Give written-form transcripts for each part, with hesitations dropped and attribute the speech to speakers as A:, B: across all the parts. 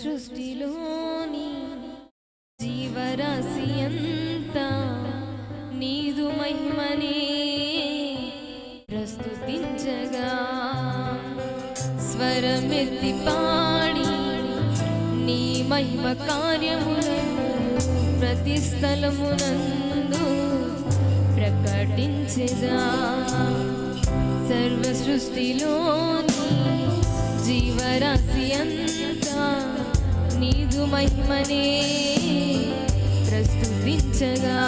A: సృష్టిలోని జీవరాశి అంతా నీదు మహిమనే ప్రస్తుతించగా స్వరమెత్తి పాడి నీ మహిమ కార్యములను ప్రతి స్థలమునందు ప్రకటించెదా సర్వ సృష్టిలోని జీవరాశి అంతా నీదు మహిమనే ప్రస్తుతించగా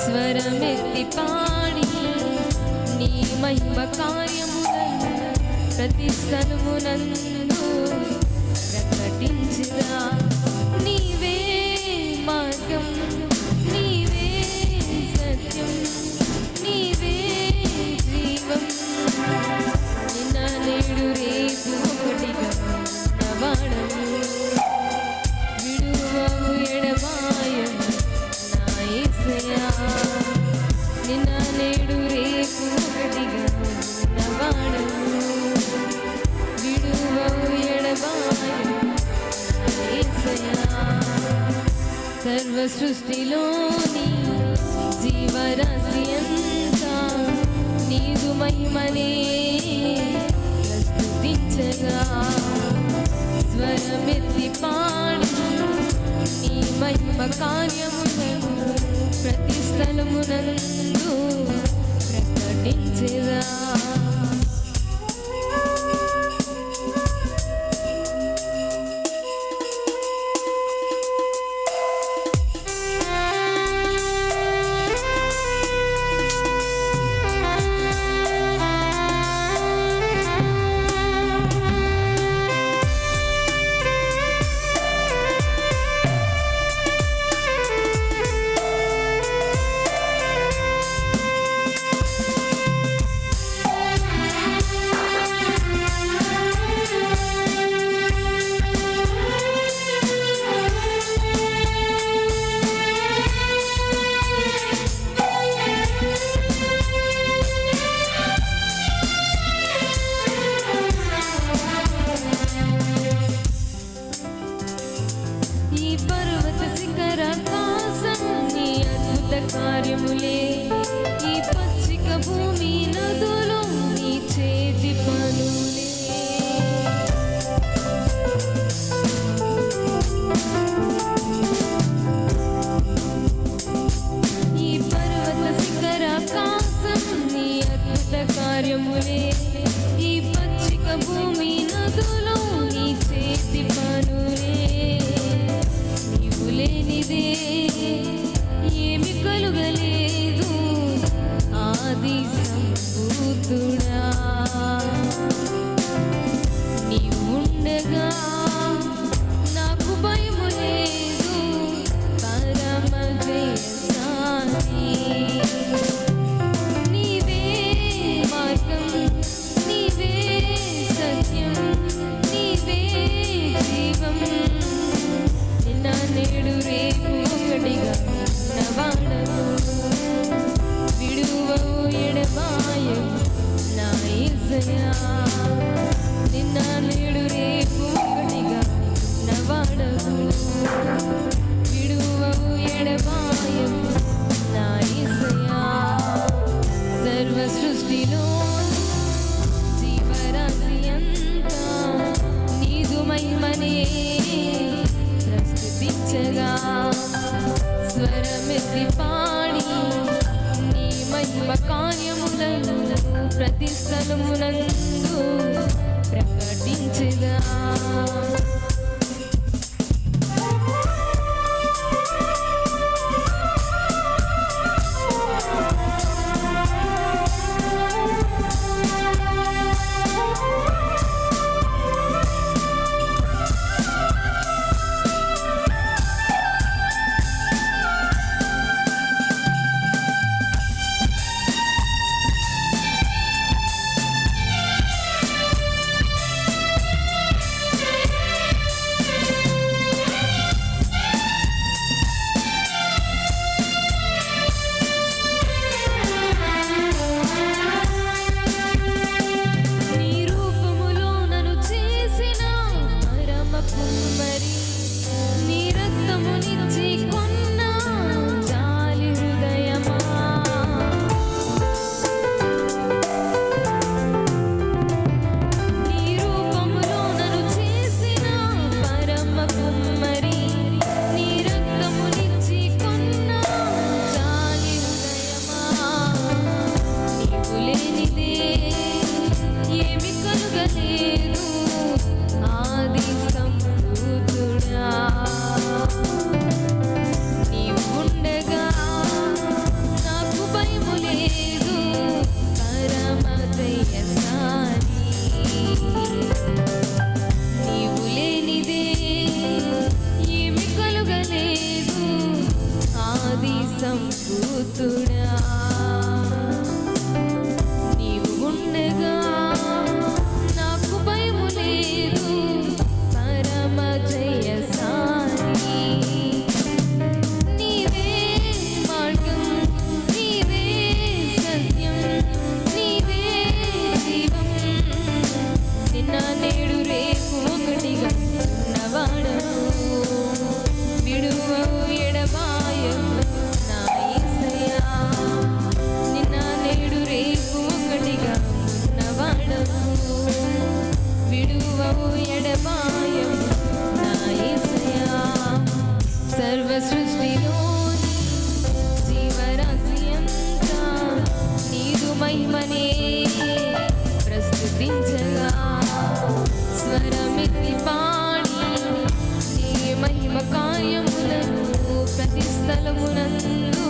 A: స్వరమెత్తి పాడి నీ మహిమ కార్యములను ప్రతి స్థలమునందు ప్రకటించగా నీవే మార్గం నీవే సత్యం నీవే జీవం నిన్న నేడు రేపు ఒకటిగా నవాడము విడువవు ఎడబాయము నా యేసయ్యా నిన్న నేడు రేపు ఒకటిగా నవాడము విడువవు ఎడబాయము నా యేసయ్యా సర్వ సృష్టిలోని జీవరాశి అంతా నీదు మహిమనే ప్రస్తుతించగా స్వరమెత్తి పాడి నీ మహిమ కార్యములను ప్రతి స్థలమునందు ప్రకటించెదా కార్యములే ఈ పచ్చిక భూమి నదులు నీ చేతి పనులే ఈ పర్వత శిఖరాకాశం నీ అద్భుత కార్యములే ఈ పచ్చిక భూమి నదులు నీ చేతి పనులే నీవు లేనిదే ఏమి కలుగలేదు ఆది సంభూతుడా నీవు ఉండగా నాకు భయము లేదు పరమ జయశాలి నీవే మార్గం నీవే సత్యం నీవే జీవం నిన్న నేడు రేపు ఒకటిగా నవాడము విడువవు ఎడబాయము నా యేసయ్యా నిన్న నేడు రేపు ఒకటిగా నవాడము విడువవు ఎడబాయము నా యేసయ్యా సర్వ సృష్టిలో జీవరాశి అంతా నీదు మహిమనే ప్రస్తుతించగా స్వరమెత్తి పాడి నీ మహిమ కార్యములను ప్రతి స్థలమునందు ప్రకటించెదా కుమ్మరి నీ రక్తమునిచ్చి కొన్న జాలి హృదయమా నీ రూపములో నన్ను చేసిన పరమ కుమ్మరి నీ రక్తమునిచ్చి కొన్న జాలి హృదయమా నీవు లేనిదే ఏమి కలుగలేదు ఆది సంభూతుడా నీవు ఉండగా నాకు భయము లేదు పరమ దయశాలి నీవు లేనిదే ఏమి కలుగలేదు ఆది సంభూతుడా నీవు ఉండగా నాకు భయము లేదు పరమ జయశాలి నీవే మార్గం నీవే సత్యం నీవే జీవం నిన్న నేడు రేపు ఒకటిగా ఉన్నవాడవు విడువవు ఎడబాయవు నా యేసయ్యా నిన్న నేడు రేపు ఒకటిగా ఉన్నవాడవు విడువవు ఎడబాయవు నా యేసయ్యా సర్వ సృష్టిలోని జీవరాశి అంతా నీదు మహిమనే ప్రస్తుతించగా స్వరమెత్తి పాడి నీ మహిమ కార్యములను ప్రతి స్థలమునందు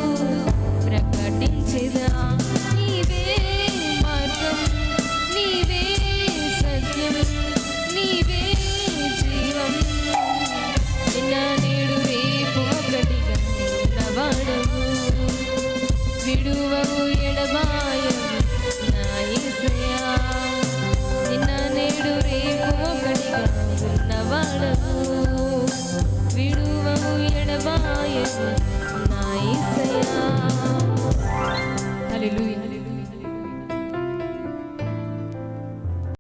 A: ప్రకటించెదా నీవే మార్గం నీవే సత్యం నీవే జీవం నిన్న నేడు రేపు ఒకటిగా ఉన్నవాడవు విడువవు ఎడబాయవు నా యేసయ్యా నిన్న నేడు రేపు